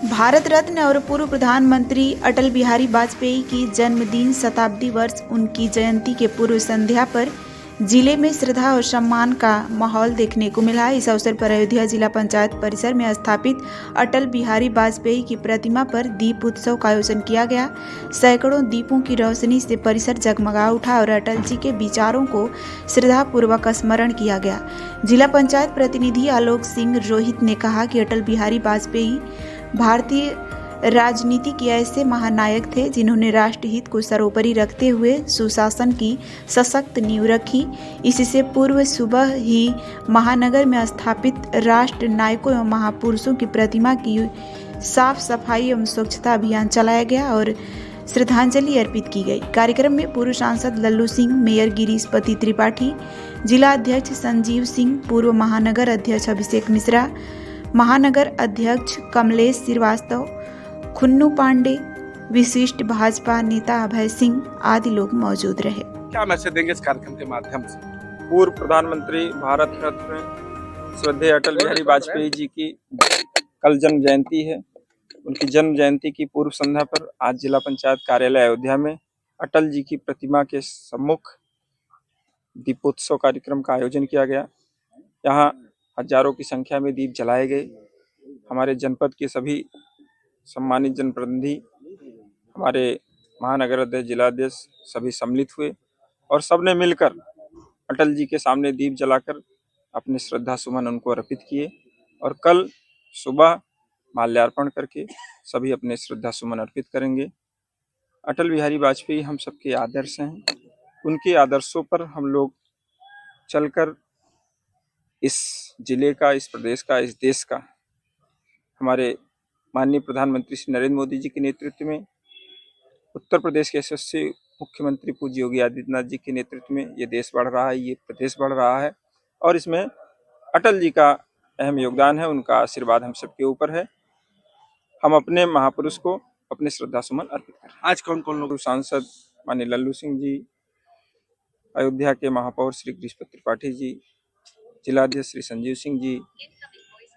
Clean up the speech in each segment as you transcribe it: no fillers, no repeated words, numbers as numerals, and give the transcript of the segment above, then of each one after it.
भारत रत्न और पूर्व प्रधानमंत्री अटल बिहारी वाजपेयी की जन्मदिन शताब्दी वर्ष उनकी जयंती के पूर्व संध्या पर जिले में श्रद्धा और सम्मान का माहौल देखने को मिला। इस अवसर पर अयोध्या जिला पंचायत परिसर में स्थापित अटल बिहारी वाजपेयी की प्रतिमा पर दीप उत्सव का आयोजन किया गया। सैकड़ों दीपों की रोशनी से परिसर जगमगा उठा और अटल जी के विचारों को श्रद्धापूर्वक स्मरण किया गया। जिला पंचायत प्रतिनिधि आलोक सिंह रोहित ने कहा कि अटल बिहारी वाजपेयी भारतीय राजनीति के ऐसे महानायक थे जिन्होंने राष्ट्रहित को सर्वोपरि रखते हुए सुशासन की सशक्त नींव रखी। इससे पूर्व सुबह ही महानगर में स्थापित राष्ट्र नायकों एवं महापुरुषों की प्रतिमा की साफ सफाई एवं स्वच्छता अभियान चलाया गया और श्रद्धांजलि अर्पित की गई। कार्यक्रम में पूर्व सांसद लल्लू सिंह, मेयर गिरीशपति त्रिपाठी, जिला अध्यक्ष संजीव सिंह, पूर्व महानगर अध्यक्ष अभिषेक मिश्रा, महानगर अध्यक्ष कमलेश श्रीवास्तव, खुन्नू पांडे, विशिष्ट भाजपा नेता अभय सिंह आदि लोग मौजूद रहे। क्या मैसेज देंगे इस कार्यक्रम के माध्यम से? पूर्व प्रधानमंत्री भारत रत्न श्रद्धेय अटल बिहारी वाजपेयी जी की कल जन्म जयंती है। उनकी जन्म जयंती की पूर्व संध्या पर आज जिला पंचायत कार्यालय अयोध्या में अटल जी की प्रतिमा के सम्मुख दीपोत्सव कार्यक्रम का आयोजन किया गया। यहाँ हजारों की संख्या में दीप जलाए गए। हमारे जनपद के सभी सम्मानित जनप्रतिनिधि, हमारे महानगर अध्यक्ष, जिला अध्यक्ष सभी सम्मिलित हुए और सबने मिलकर अटल जी के सामने दीप जलाकर अपने श्रद्धा सुमन उनको अर्पित किए और कल सुबह माल्यार्पण करके सभी अपने श्रद्धा सुमन अर्पित करेंगे। अटल बिहारी वाजपेयी हम सबके आदर्श हैं। उनके आदर्शों पर हम लोग चलकर इस जिले का, इस प्रदेश का, इस देश का, हमारे माननीय प्रधानमंत्री श्री नरेंद्र मोदी जी के नेतृत्व में, उत्तर प्रदेश के यशस्वी मुख्यमंत्री पूज्य योगी आदित्यनाथ जी के नेतृत्व में ये देश बढ़ रहा है, ये प्रदेश बढ़ रहा है और इसमें अटल जी का अहम योगदान है। उनका आशीर्वाद हम सबके ऊपर है। हम अपने महापुरुष को अपने श्रद्धा सुमन अर्पित करें। आज कौन कौन लोग? सांसद माननीय लल्लू सिंह जी, अयोध्या के महापौर श्री गिरीशपति त्रिपाठी जी, जिला अध्यक्ष श्री संजीव सिंह जी,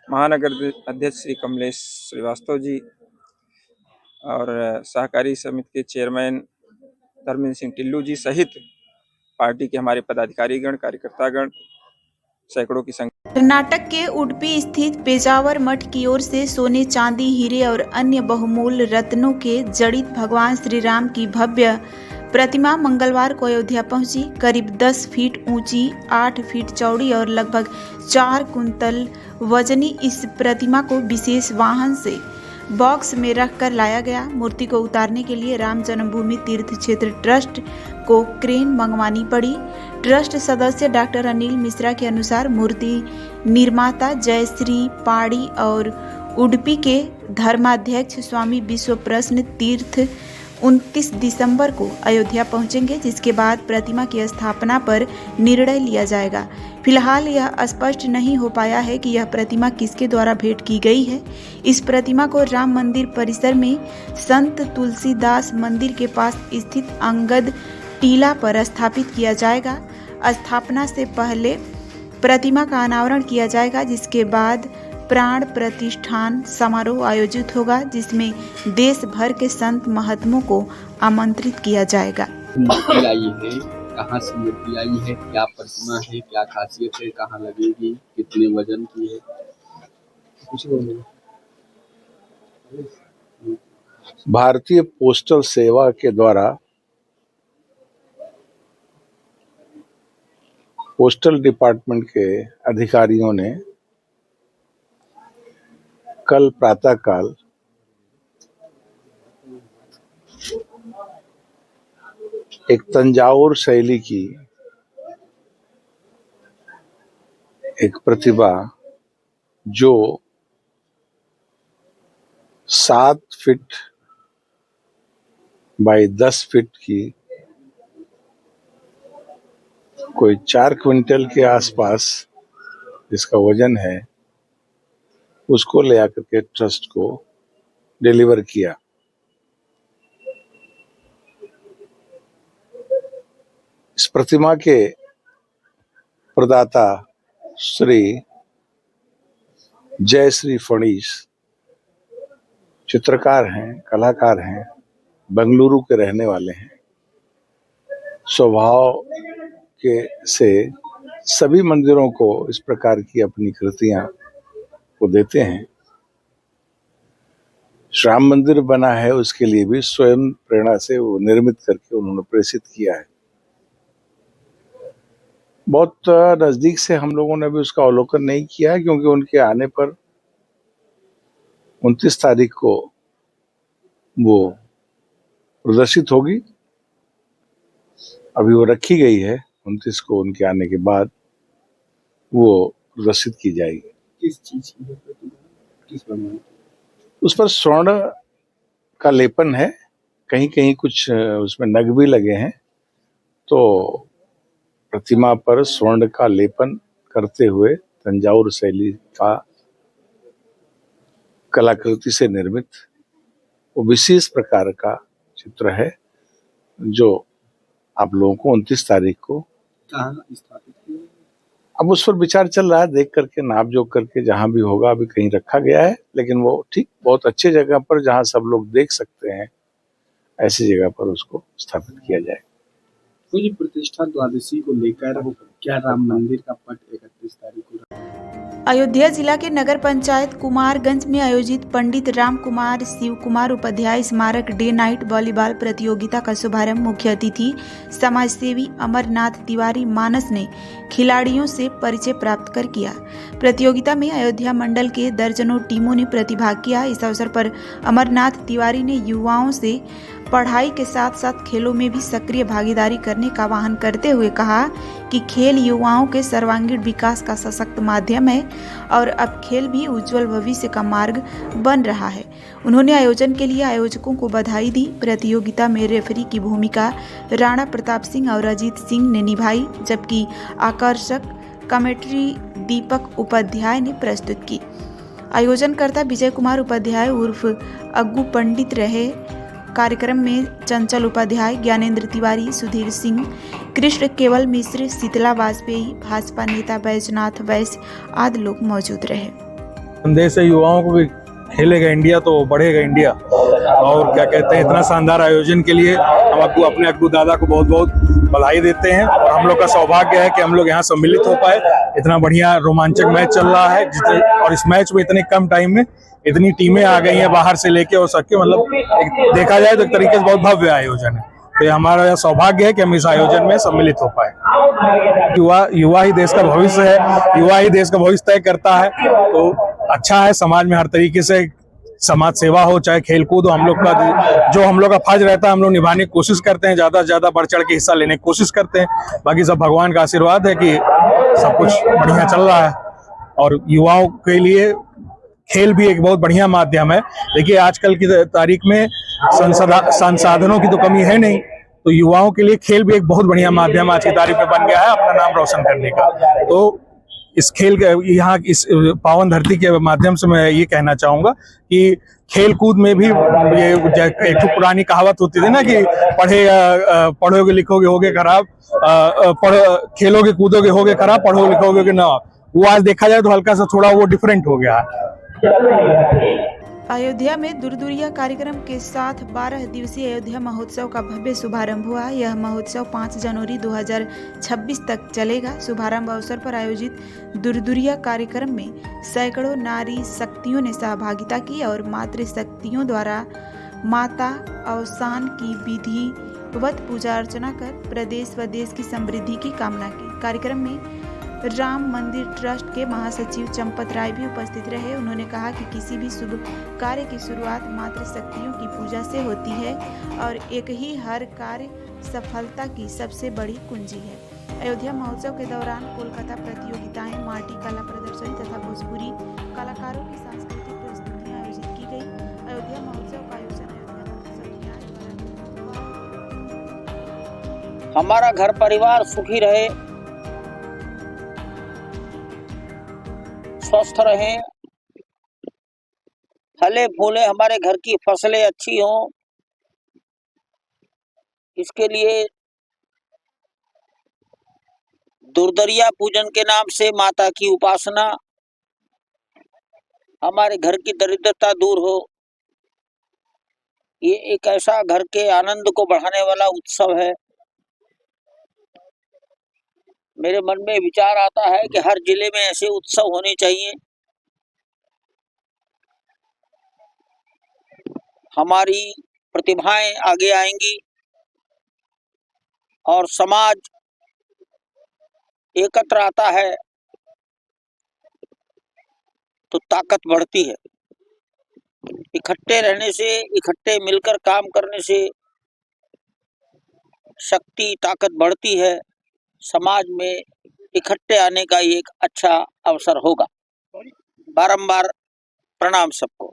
महानगर अध्यक्ष श्री कमलेश श्रीवास्तव जी और सहकारी समिति के चेयरमैन धर्मेंद्र सिंह टिल्लू जी सहित पार्टी के हमारे पदाधिकारीगण, कार्यकर्तागण, सैकड़ों की संख्या। कर्नाटक के उडुपी स्थित पेजावर मठ की ओर से सोने, चांदी, हीरे और अन्य बहुमूल्य रत्नों के जड़ित भगवान श्री राम की भव्य प्रतिमा मंगलवार को अयोध्या पहुंची। करीब 10 फीट ऊंची, 8 फीट चौड़ी और लगभग 4 कुंतल वजनी इस प्रतिमा को विशेष वाहन से बॉक्स में रखकर लाया गया। मूर्ति को उतारने के लिए राम जन्मभूमि तीर्थ क्षेत्र ट्रस्ट को क्रेन मंगवानी पड़ी। ट्रस्ट सदस्य डॉक्टर अनिल मिश्रा के अनुसार मूर्ति निर्माता जयश्री पाड़ी और उडुपी के धर्माध्यक्ष स्वामी विश्वप्रसन्न तीर्थ 29 दिसंबर को अयोध्या पहुंचेंगे, जिसके बाद प्रतिमा की स्थापना पर निर्णय लिया जाएगा। फिलहाल यह स्पष्ट नहीं हो पाया है कि यह प्रतिमा किसके द्वारा भेंट की गई है। इस प्रतिमा को राम मंदिर परिसर में संत तुलसीदास मंदिर के पास स्थित अंगद टीला पर स्थापित किया जाएगा। स्थापना से पहले प्रतिमा का अनावरण किया जाएगा, जिसके बाद प्राण प्रतिष्ठान समारोह आयोजित होगा, जिसमें देश भर के संत महात्मों को आमंत्रित किया जाएगा। मूर्ति आई है, कहाँ से मूर्ति आई है, क्या प्रतिमा है, क्या खासियत है, कहाँ लगेगी, कितने वजन की है, कुछ बोलिए। भारतीय पोस्टल सेवा के द्वारा पोस्टल डिपार्टमेंट के अधिकारियों ने कल प्रातःकाल एक तंजावुर शैली की एक प्रतिभा जो 7 फीट बाई 10 फीट की, कोई 4 क्विंटल के आसपास जिसका वजन है, उसको ले आकर के ट्रस्ट को डिलीवर किया। इस प्रतिमा के प्रदाता श्री जयश्री फणीस चित्रकार हैं, कलाकार हैं, बेंगलुरु के रहने वाले हैं। स्वभाव के से सभी मंदिरों को इस प्रकार की अपनी कृतियां वो देते हैं। राम मंदिर बना है, उसके लिए भी स्वयं प्रेरणा से वो निर्मित करके उन्होंने प्रेषित किया है। बहुत नजदीक से हम लोगों ने भी उसका अवलोकन नहीं किया है, क्योंकि उनके आने पर 29 तारीख को वो प्रदर्शित होगी। अभी वो रखी गई है, 29 को उनके आने के बाद वो प्रदर्शित की जाएगी। किस चीज की है प्रतिमा, किस भगवान? उस पर स्वर्ण का लेपन है, कहीं कहीं कुछ उसमें नग भी लगे हैं। तो प्रतिमा पर स्वर्ण का लेपन करते हुए तंजावुर शैली का कलाकृति से निर्मित वो विशेष प्रकार का चित्र है, जो आप लोगों को 29 तारीख को कहाँ स्थापित किया? अब उस पर विचार चल रहा है, देख करके नाप जोक करके जहां भी होगा। अभी कहीं रखा गया है, लेकिन वो ठीक बहुत अच्छे जगह पर जहां सब लोग देख सकते हैं, ऐसी जगह पर उसको स्थापित किया जाए। तो ये प्रतिष्ठा द्वादशी को लेकर क्या राम मंदिर का पट 31 तारीख को? अयोध्या जिला के नगर पंचायत कुमारगंज में आयोजित पंडित राम कुमार शिव कुमार उपाध्याय स्मारक डे नाइट वॉलीबॉल प्रतियोगिता का शुभारंभ मुख्य अतिथि समाजसेवी अमरनाथ तिवारी मानस ने खिलाड़ियों से परिचय प्राप्त कर किया। प्रतियोगिता में अयोध्या मंडल के दर्जनों टीमों ने प्रतिभाग किया। इस अवसर पर अमरनाथ तिवारी ने युवाओं से पढ़ाई के साथ साथ खेलों में भी सक्रिय भागीदारी करने का आह्वान करते हुए कहा कि खेल युवाओं के सर्वांगीण विकास का सशक्त माध्यम है और अब खेल भी उज्जवल भविष्य का मार्ग बन रहा है। उन्होंने आयोजन के लिए आयोजकों को बधाई दी। प्रतियोगिता में रेफरी की भूमिका राणा प्रताप सिंह और अजीत सिंह ने निभाई, जबकि आकर्षक कमेंट्री दीपक उपाध्याय ने प्रस्तुत की। आयोजनकर्ता विजय कुमार उपाध्याय उर्फ अग्गू पंडित रहे। कार्यक्रम में चंचल उपाध्याय, ज्ञानेंद्र तिवारी, सुधीर सिंह, कृष्ण केवल मिश्र, शीतला वाजपेयी, भाजपा नेता बैजनाथ वैश्य आदि लोग मौजूद रहे। संदेश है युवाओं को भी, खेलेगा इंडिया तो बढ़ेगा इंडिया। और क्या कहते हैं, इतना शानदार आयोजन के लिए हम आपको अपने अग्गू दादा को बहुत बहुत बधाई देते हैं। और हम लोग का सौभाग्य है कि हम लोग यहाँ सम्मिलित हो पाए। इतना बढ़िया रोमांचक मैच चल रहा है, और इस मैच में इतने कम टाइम में इतनी टीमें आ गई हैं बाहर से लेके और सबके, मतलब देखा जाए तो एक तरीके से बहुत भव्य आयोजन है। तो ये हमारा सौभाग्य है कि हम इस आयोजन में सम्मिलित हो पाए। युवा ही देश का भविष्य है, युवा ही देश का भविष्य तय करता है। तो अच्छा है, समाज में हर तरीके से समाज सेवा हो, चाहे खेल कूद हो, हम लोग का जो हम लोग का फर्ज रहता है हम लोग निभाने की कोशिश करते हैं, ज्यादा से ज्यादा बढ़ चढ़ के हिस्सा लेने की कोशिश करते हैं। बाकी सब भगवान का आशीर्वाद है कि सब कुछ बढ़िया चल रहा है। और युवाओं के लिए खेल भी एक बहुत बढ़िया माध्यम है। देखिए आजकल की तारीख में संसाधनों की तो कमी है नहीं, तो युवाओं के लिए खेल भी एक बहुत बढ़िया माध्यम आज की तारीख में बन गया है अपना नाम रोशन करने का। तो इस खेल यहाँ इस पावन धरती के माध्यम से मैं ये कहना चाहूंगा कि खेल कूद में भी ये एक तो पुरानी कहावत होती थी ना कि पढ़ोगे लिखोगे होगे खराब, खेलोगे कूदोगे होगे खराब, पढ़ोगे लिखोगे ना। वो आज देखा जाए तो हल्का सा थोड़ा वो डिफरेंट हो गया है। अयोध्या में दूरदूरिया कार्यक्रम के साथ 12 दिवसीय अयोध्या महोत्सव का भव्य शुभारंभ हुआ। यह महोत्सव 5 जनवरी 2026 तक चलेगा। शुभारंभ अवसर पर आयोजित दूरदूरिया कार्यक्रम में सैकड़ों नारी शक्तियों ने सहभागिता की और मातृशक्तियों द्वारा माता अवसान की विधिवत पूजा अर्चना कर प्रदेश व देश की समृद्धि की कामना की। कार्यक्रम में राम मंदिर ट्रस्ट के महासचिव चंपत राय भी उपस्थित रहे। उन्होंने कहा कि किसी भी शुभ कार्य की शुरुआत मातृशक्तियों की पूजा से होती है और एक ही हर कार्य सफलता की सबसे बड़ी कुंजी है। अयोध्या महोत्सव के दौरान कोलकाता प्रतियोगिताएं, माटी कला प्रदर्शनी तथा भोजपुरी कलाकारों की सांस्कृतिक प्रस्तुतियां आयोजित की गई। अयोध्या महोत्सव का आयोजन हमारा घर परिवार सुखी रहे, स्वस्थ रहें, फले फूले, हमारे घर की फसलें अच्छी हों, इसके लिए दुर्दरिया पूजन के नाम से माता की उपासना, हमारे घर की दरिद्रता दूर हो, ये एक ऐसा घर के आनंद को बढ़ाने वाला उत्सव है। मेरे मन में विचार आता है कि हर जिले में ऐसे उत्सव होने चाहिए। हमारी प्रतिभाएं आगे आएंगी और समाज एकत्र आता है तो ताकत बढ़ती है। इकट्ठे रहने से, इकट्ठे मिलकर काम करने से शक्ति, ताकत बढ़ती है। समाज में इकट्ठे आने का ये एक अच्छा अवसर होगा। बारंबार प्रणाम सबको।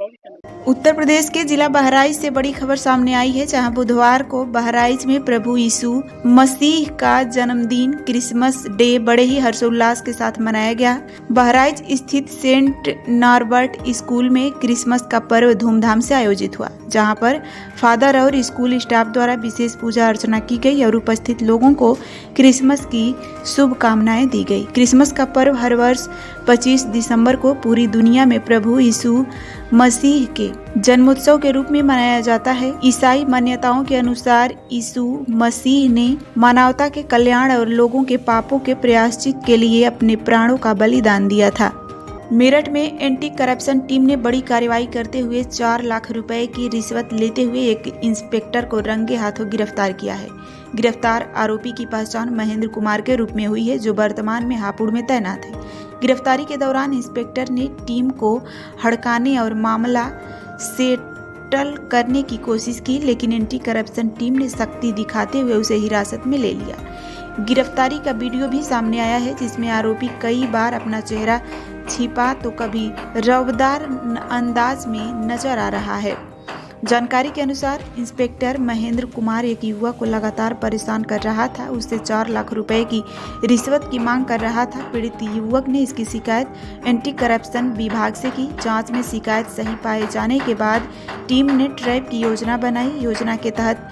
उत्तर प्रदेश के जिला बहराइच से बड़ी खबर सामने आई है, जहां बुधवार को बहराइच में प्रभु यीशु मसीह का जन्मदिन क्रिसमस डे बड़े ही हर्षोल्लास के साथ मनाया गया। बहराइच स्थित सेंट नॉर्बर्ट स्कूल में क्रिसमस का पर्व धूमधाम से आयोजित हुआ, जहां पर फादर और स्कूल स्टाफ द्वारा विशेष पूजा अर्चना की गई और उपस्थित लोगों को क्रिसमस की शुभकामनाएं दी गई। क्रिसमस का पर्व हर वर्ष 25 दिसंबर को पूरी दुनिया में प्रभु यीशु मसीह के जन्मोत्सव के रूप में मनाया जाता है। ईसाई मान्यताओं के अनुसार यीशु मसीह ने मानवता के कल्याण और लोगों के पापों के प्रायश्चित के लिए अपने प्राणों का बलिदान दिया था। मेरठ में एंटी करप्शन टीम ने बड़ी कार्रवाई करते हुए 4 लाख रुपए की रिश्वत लेते हुए एक इंस्पेक्टर को रंगे हाथों गिरफ्तार किया है। गिरफ्तार आरोपी की पहचान महेंद्र कुमार के रूप में हुई है, जो वर्तमान में हापुड़ में तैनात है। गिरफ्तारी के दौरान इंस्पेक्टर ने टीम को हड़काने और मामला सेटल करने की कोशिश की, लेकिन एंटी करप्शन टीम ने सख्ती दिखाते हुए उसे हिरासत में ले लिया। गिरफ्तारी का वीडियो भी सामने आया है, जिसमें आरोपी कई बार अपना चेहरा छिपा तो कभी रौबदार अंदाज में नजर आ रहा है। जानकारी के अनुसार इंस्पेक्टर महेंद्र कुमार एक युवक को लगातार परेशान कर रहा था, उससे 4 लाख रुपए की रिश्वत की मांग कर रहा था। पीड़ित युवक ने इसकी शिकायत एंटी करप्शन विभाग से की। जांच में शिकायत सही पाए जाने के बाद टीम ने ट्रैप की योजना बनाई। योजना के तहत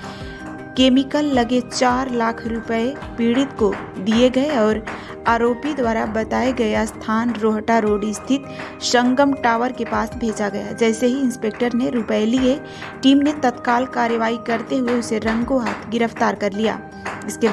केमिकल लगे 4 लाख रुपए पीड़ित को दिए गए और आरोपी द्वारा बताए गए स्थान रोहटा रोड स्थित संगम टावर के पास भेजा गया। जैसे ही इंस्पेक्टर ने रुपए लिए, टीम ने तत्काल कार्रवाई करते हुए उसे रंगों हाथ गिरफ्तार कर लिया। इसके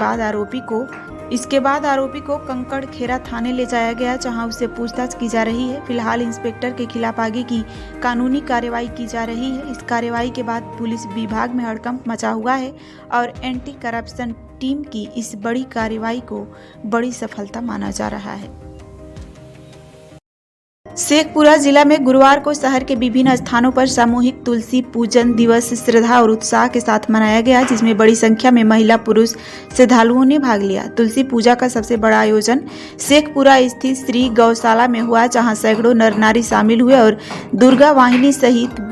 बाद आरोपी को कंकड़ खेरा थाने ले जाया गया, जहां उससे पूछताछ की जा रही है। फिलहाल इंस्पेक्टर के खिलाफ आगे की कानूनी कार्रवाई की जा रही है। इस कार्रवाई के बाद पुलिस विभाग में हड़कंप मचा हुआ है और एंटी करप्शन टीम की इस बड़ी कार्रवाई को बड़ी सफलता माना जा रहा है। शेखपुरा जिला में गुरुवार को शहर के विभिन्न स्थानों पर सामूहिक तुलसी पूजन दिवस श्रद्धा और उत्साह के साथ मनाया गया, जिसमें बड़ी संख्या में महिला पुरुष श्रद्धालुओं ने भाग लिया। तुलसी पूजा का सबसे बड़ा आयोजन शेखपुरा स्थित श्री गौशाला में हुआ, जहां सैकड़ों नर नारी शामिल हुए और दुर्गा वाहिनी सहित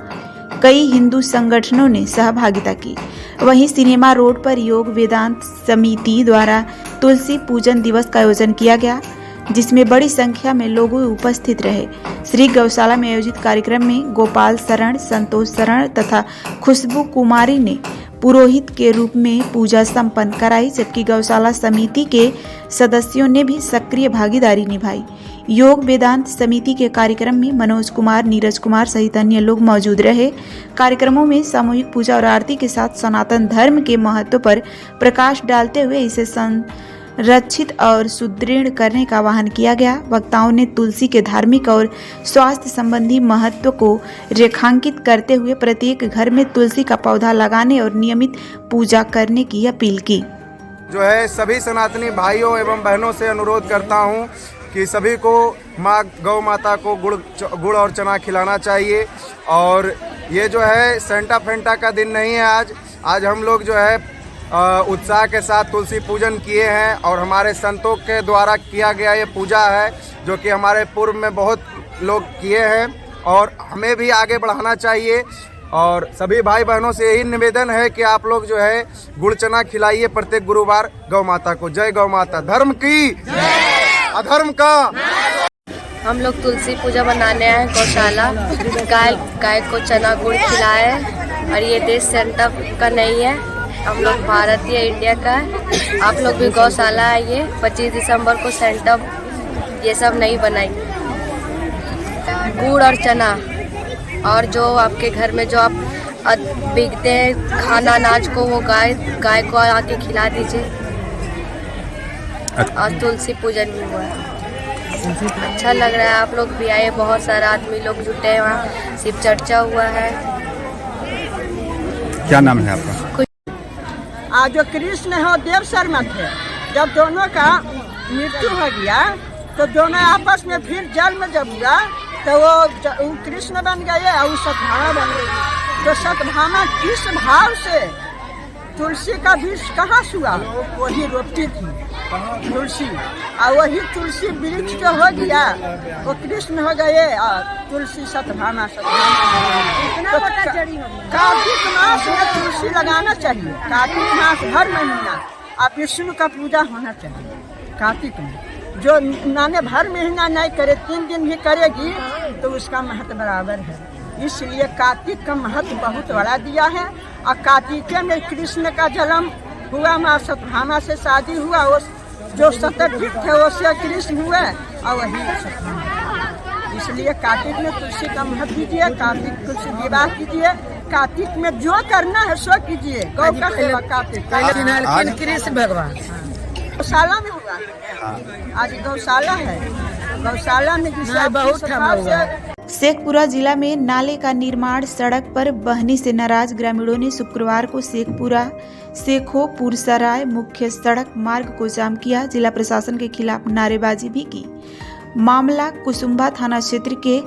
कई हिंदू संगठनों ने सहभागिता की। वहीं सिनेमा रोड पर योग वेदांत समिति द्वारा तुलसी पूजन दिवस का आयोजन किया गया, जिसमें बड़ी संख्या में लोग उपस्थित रहे। श्री गौशाला में आयोजित कार्यक्रम में गोपाल शरण, संतोष शरण तथा खुशबू कुमारी ने पुरोहित के रूप में पूजा संपन्न कराई, जबकि गौशाला समिति के सदस्यों ने भी सक्रिय भागीदारी निभाई। योग वेदांत समिति के कार्यक्रम में मनोज कुमार, नीरज कुमार सहित अन्य लोग मौजूद रहे। कार्यक्रमों में सामूहिक पूजा और आरती के साथ सनातन धर्म के महत्व पर प्रकाश डालते हुए इसे संरक्षित और सुदृढ़ करने का आह्वान किया गया। वक्ताओं ने तुलसी के धार्मिक और स्वास्थ्य संबंधी महत्व को रेखांकित करते हुए प्रत्येक घर में तुलसी का पौधा लगाने और नियमित पूजा करने की अपील की। जो है सभी सनातनी भाइयों एवं बहनों से अनुरोध करता हूं कि सभी को माँ गौ माता को गुड़ और चना खिलाना चाहिए। और ये जो है सेंटा फेंटा का दिन नहीं है। आज हम लोग जो है उत्साह के साथ तुलसी पूजन किए हैं और हमारे संतों के द्वारा किया गया ये पूजा है, जो कि हमारे पूर्व में बहुत लोग किए हैं और हमें भी आगे बढ़ाना चाहिए। और सभी भाई बहनों से यही निवेदन है कि आप लोग जो है गुड़ चना खिलाइए प्रत्येक गुरुवार गौ माता को। जय गौ माता। धर्म की अधर्म का। हम लोग तुलसी पूजा मनाने आए गौशाला। गाय को चना गुड़ खिलाए और ये देश सेंटा का नहीं है, हम लोग भारतीय इंडिया का है। आप लोग भी गौशाला आइए। 25 दिसंबर को सेंटा ये सब नहीं बनाएंगे। गुड़ और चना और जो आपके घर में जो आप बिकते हैं खाना अनाज को, वो गाय को आके खिला दीजिए। और तुलसी पूजन भी हुआ है, अच्छा लग रहा है। आप लोग भी आए, बहुत सारा आदमी लोग जुटे हैं, वहाँ शिव चर्चा हुआ है। क्या नाम है आपका? आज जो कृष्ण है देव शर्मा थे, जब दोनों का मृत्यु हो गया तो दोनों आपस में फिर जन्म जब हुआ तो वो कृष्ण बन गए और सतभामा बन गई। तो सतभामा किस भाव से तुलसी का बीज कहाँ हुआ, वही रोपती थी तुलसी, और वही तुलसी वृक्ष जो हो गया वो कृष्ण हो गए और तुलसी सतभामा। तो कार्तिक मास में तुलसी लगाना चाहिए, कार्तिक मास हर महीना और विष्णु का पूजा होना चाहिए कार्तिक में। जो नाने भर महीना नहीं करे 3 दिन भी करेगी तो उसका महत्व बराबर है। इसलिए कार्तिक का महत्व बहुत बड़ा दिया है। और कार्तिक में कृष्ण का जन्म हुआ, माँ सतभामा से शादी हुआ, वो जो सतर्थिक थे उससे कृष्ण हुए और वही सतभामा। इसलिए कार्तिक में तुलसी का महत्व दीजिए, कार्तिक तुलसी विवाह कीजिए, कार्तिक में जो करना है सो कीजिए। गौ का सेवा कार्तिक कृष्ण भगवान गौशाला में हुआ, आज गौशाला है, गौशाला में बहुत शेखपुरा जिला में नाले का निर्माण सड़क पर बहने से नाराज ग्रामीणों ने शुक्रवार को शेखोपुर सराय मुख्य सड़क मार्ग को जाम किया। जिला प्रशासन के खिलाफ नारेबाजी भी की। मामला कुसुम्भा थाना क्षेत्र के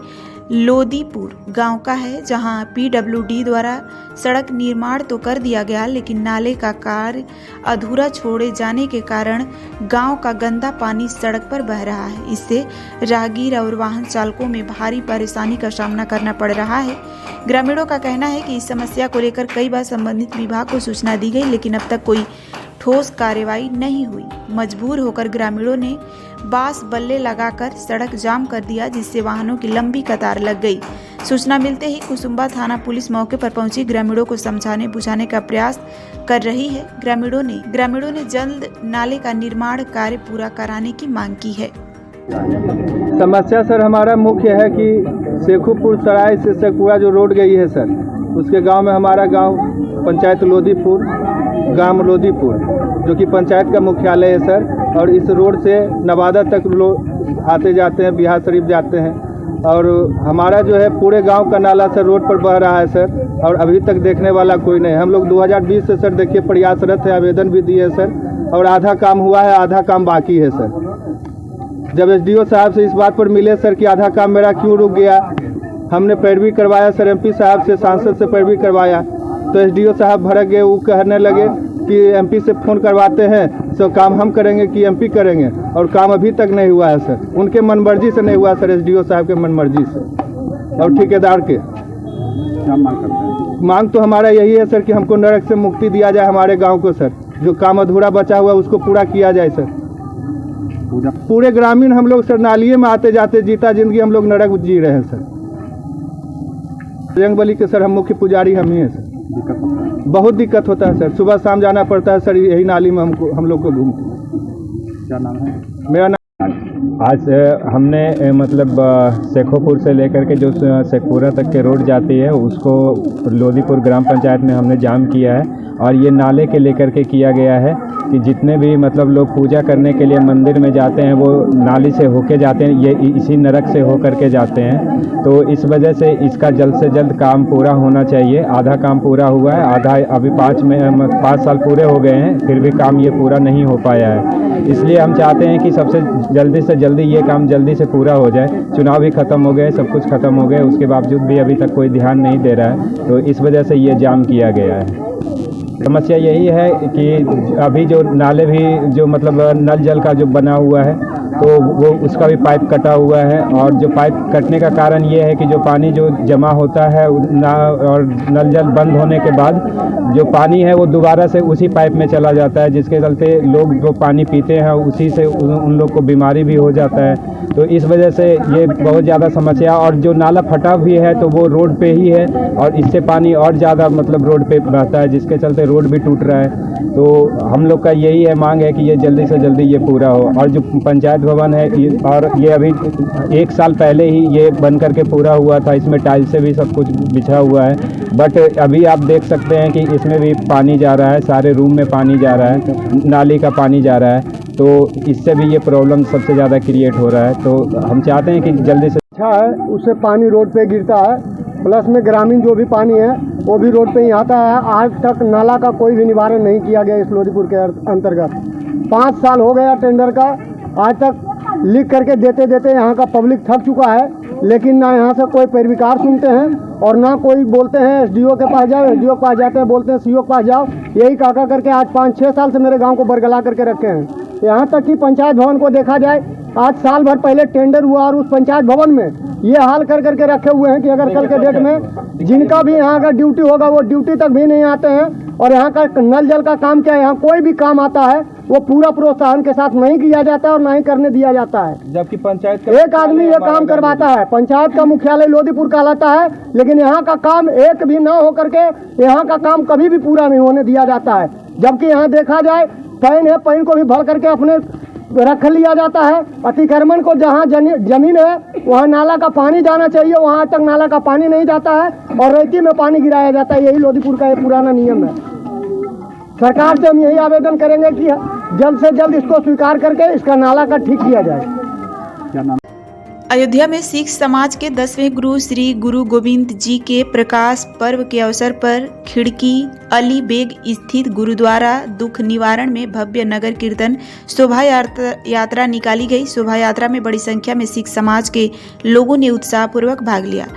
लोदीपुर गांव का है, जहां पीडब्ल्यूडी द्वारा सड़क निर्माण तो कर दिया गया, लेकिन नाले का कार्य अधूरा छोड़े जाने के कारण गांव का गंदा पानी सड़क पर बह रहा है। इससे राहगीर और वाहन चालकों में भारी परेशानी का सामना करना पड़ रहा है। ग्रामीणों का कहना है कि इस समस्या को लेकर कई बार संबंधित विभाग को सूचना दी गई, लेकिन अब तक कोई ठोस कार्रवाई नहीं हुई। मजबूर होकर ग्रामीणों ने बांस बल्ले लगाकर सड़क जाम कर दिया, जिससे वाहनों की लंबी कतार लग गई। सूचना मिलते ही कुसुम्भा थाना पुलिस मौके पर पहुंची ग्रामीणों को समझाने बुझाने का प्रयास कर रही है। ग्रामीणों ने जल्द नाले का निर्माण कार्य पूरा कराने की मांग की है। समस्या सर हमारा मुख्य है कि शेखोपुर सराय से शेखपुरा जो रोड गई है सर, उसके गांव में हमारा गांव पंचायत लोदीपुर, गांव लोदीपुर जो कि पंचायत का मुख्यालय है सर, और इस रोड से नवादा तक लोग आते जाते हैं, बिहार शरीफ जाते हैं। और हमारा जो है पूरे गांव का नाला सर रोड पर बह रहा है सर, और अभी तक देखने वाला कोई नहीं। हम लोग 2020 से सर देखिए प्रयासरत है, आवेदन भी दिए सर, और आधा काम हुआ है, आधा काम बाकी है सर। जब एसडीओ साहब से इस बात पर मिले सर कि आधा काम मेरा क्यों रुक गया, हमने पैरवी करवाया सर, एमपी साहब से, सांसद से पैरवी करवाया, तो एसडीओ साहब भड़क गए। वो कहने लगे कि एमपी से फ़ोन करवाते हैं तो काम हम करेंगे कि एमपी करेंगे, और काम अभी तक नहीं हुआ है सर। उनके मनमर्जी से नहीं हुआ सर, एसडीओ साहब के मनमर्जी से और ठेकेदार के। क्या मांग करते हैं? मांग तो हमारा यही है सर कि हमको नरक से मुक्ति दिया जाए हमारे गाँव को सर। जो काम अधूरा बचा हुआ उसको पूरा किया जाए सर। पूरे ग्रामीण हम लोग सर नालिए में आते जाते जीता जिंदगी हम लोग नरक जी रहे हैं सर। बजरंगबली के सर हम मुख्य पुजारी हम ही हैं सर। बहुत दिक्कत होता है सर, सुबह शाम जाना पड़ता है सर, यही नाली में हम लोग को घूमते। क्या नाम है? मेरा नाम आज हमने मतलब शेखोपुर से लेकर के जो शेखपुरा तक के रोड जाती है उसको लोदीपुर ग्राम पंचायत में हमने जाम किया है। और ये नाले के लेकर के किया गया है कि जितने भी मतलब लोग पूजा करने के लिए मंदिर में जाते हैं वो नाली से होके जाते हैं, ये इसी नरक से हो करके जाते हैं। तो इस वजह से इसका जल्द से जल्द काम पूरा होना चाहिए। आधा काम पूरा हुआ है, आधा अभी 5 साल पूरे हो गए हैं, फिर भी काम ये पूरा नहीं हो पाया है। इसलिए हम चाहते हैं कि सबसे जल्दी से जल्दी ये काम जल्दी से पूरा हो जाए। चुनाव भी ख़त्म हो गए, सब कुछ ख़त्म हो गए, उसके बावजूद भी अभी तक कोई ध्यान नहीं दे रहा है, तो इस वजह से ये जाम किया गया है। समस्या यही है कि अभी जो नाले भी जो मतलब नल जल का जो बना हुआ है तो वो उसका भी पाइप कटा हुआ है, और जो पाइप कटने का कारण ये है कि जो पानी जो जमा होता है और नल जल बंद होने के बाद जो पानी है वो दोबारा से उसी पाइप में चला जाता है, जिसके चलते लोग जो पानी पीते हैं उसी से उन लोग को बीमारी भी हो जाता है। तो इस वजह से ये बहुत ज़्यादा समस्या। और जो नाला फटा भी है तो वो रोड पे ही है, और इससे पानी और ज़्यादा मतलब रोड पे बहता है, जिसके चलते रोड भी टूट रहा है। तो हम लोग का यही है मांग है कि ये जल्दी से जल्दी ये पूरा हो। और जो पंचायत राजभवन है और ये अभी 1 साल पहले ही ये बन करके पूरा हुआ था। इसमें टाइल्स से भी सब कुछ बिछा हुआ है, बट अभी आप देख सकते हैं कि इसमें भी पानी जा रहा है, सारे रूम में पानी जा रहा है, नाली का पानी जा रहा है, तो इससे भी ये प्रॉब्लम सबसे ज़्यादा क्रिएट हो रहा है। तो हम चाहते हैं कि जल्दी से अच्छा है, उससे पानी रोड पे गिरता है, प्लस में ग्रामीण जो भी पानी है वो भी रोड पे ही आता है। आज तक नाला का कोई भी निवारण नहीं किया गया इस लोदीपुर के अंतर्गत। 5 साल हो गया टेंडर का, आज तक लिख करके देते देते यहाँ का पब्लिक थक चुका है, लेकिन ना यहाँ से कोई पैरविकार सुनते हैं और ना कोई बोलते हैं एसडीओ के पास जाओ, एसडीओ के पास जाते हैं बोलते हैं सीओ के पास जाओ। यही काका करके आज 5-6 साल से मेरे गांव को बरगला करके रखे हैं। यहाँ तक कि पंचायत भवन को देखा जाए, आज साल भर पहले टेंडर हुआ और उस पंचायत भवन में ये हाल कर करके रखे हुए हैं कि अगर कल के डेट में जिनका भी यहाँ का ड्यूटी होगा वो ड्यूटी तक भी नहीं आते हैं। और यहाँ का नल जल का काम क्या है, यहाँ कोई भी काम आता है वो पूरा प्रोत्साहन के साथ नहीं किया जाता है और ना ही करने दिया जाता है। जबकि पंचायत एक आदमी ये काम करवाता है, पंचायत का मुख्यालय लोदीपुर कहलाता है, लेकिन यहाँ का काम एक भी ना हो करके यहाँ का काम कभी भी पूरा नहीं होने दिया जाता है। जबकि यहाँ देखा जाए पैन है, पैन को भी भर करके अपने रख लिया जाता है। अतिक्रमण को जहाँ जमीन है वहाँ नाला का पानी जाना चाहिए, वहाँ तक नाला का पानी नहीं जाता है और रेती में पानी गिराया जाता है। यही लोदीपुर का ये पुराना नियम है। सरकार से हम यही आवेदन करेंगे कि जल्द से जल्द इसको स्वीकार करके इसका नाला का ठीक किया जाए। अयोध्या में सिख समाज के 10वें गुरु श्री गुरु गोविंद जी के प्रकाश पर्व के अवसर पर खिड़की अली बेग स्थित गुरुद्वारा दुख निवारण में भव्य नगर कीर्तन शोभा यात्रा निकाली गई। शोभा यात्रा में बड़ी संख्या में सिख समाज के लोगों ने उत्साहपूर्वक भाग लिया।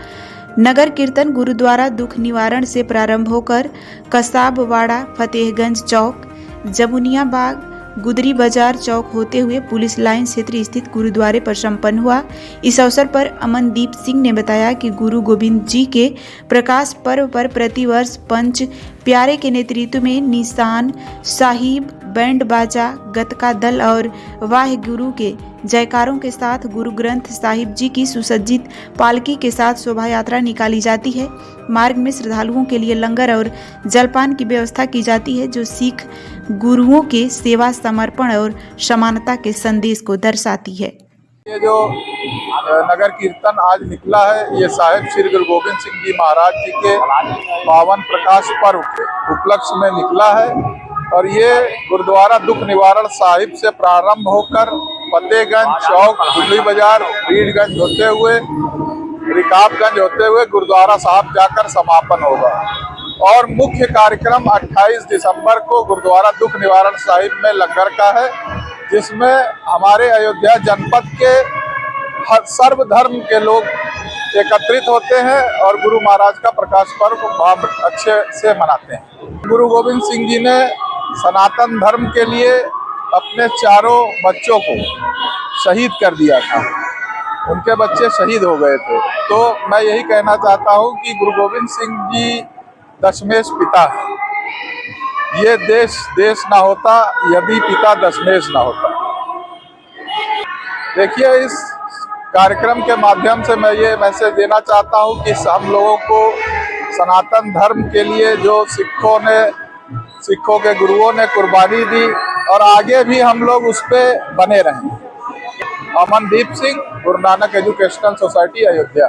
नगर कीर्तन गुरुद्वारा दुख निवारण से प्रारंभ होकर कसाबवाड़ा, फतेहगंज चौक, जमुनिया बाग, गुदरी बाजार चौक होते हुए पुलिस लाइन क्षेत्र स्थित गुरुद्वारे पर संपन्न हुआ। इस अवसर पर अमनदीप सिंह ने बताया कि गुरु गोविंद जी के प्रकाश पर्व पर प्रतिवर्ष पंच प्यारे के नेतृत्व में निशान साहिब, बैंड बाजा, गतका दल और वाह गुरु के जयकारों के साथ गुरु ग्रंथ साहिब जी की सुसज्जित पालकी के साथ शोभा यात्रा निकाली जाती है। मार्ग में श्रद्धालुओं के लिए लंगर और जलपान की व्यवस्था की जाती है, जो सिख गुरुओं के सेवा, समर्पण और समानता के संदेश को दर्शाती है। ये जो नगर कीर्तन आज निकला है, ये साहिब श्री गुरु गोविंद सिंह जी महाराज जी के पावन प्रकाश पर्व के उपलक्ष्य में निकला है। और ये गुरुद्वारा दुख निवारण साहिब से प्रारंभ होकर फतेहगंज चौक, गुदरी बाजार, रीडगंज होते हुए, रिकाबगंज होते हुए गुरुद्वारा साहब जाकर समापन होगा। और मुख्य कार्यक्रम 28 दिसंबर को गुरुद्वारा दुख निवारण साहिब में लंगर का है, जिसमें हमारे अयोध्या जनपद के सर्वधर्म के लोग एकत्रित होते हैं और गुरु महाराज का प्रकाश पर्व बहुत अच्छे से मनाते हैं। गुरु गोविंद सिंह जी ने सनातन धर्म के लिए अपने चारों बच्चों को शहीद कर दिया था, उनके बच्चे शहीद हो गए थे। तो मैं यही कहना चाहता हूँ कि गुरु गोविंद सिंह जी दशमेश पिता है। ये देश ना होता यदि पिता दशमेश ना होता। देखिए, इस कार्यक्रम के माध्यम से मैं ये मैसेज देना चाहता हूँ कि हम लोगों को सनातन धर्म के लिए जो सिखों के गुरुओं ने कुर्बानी दी और आगे भी हम लोग उस पर बने रहें। Amandeep Singh, Guru Nanak educational society, Ayodhya.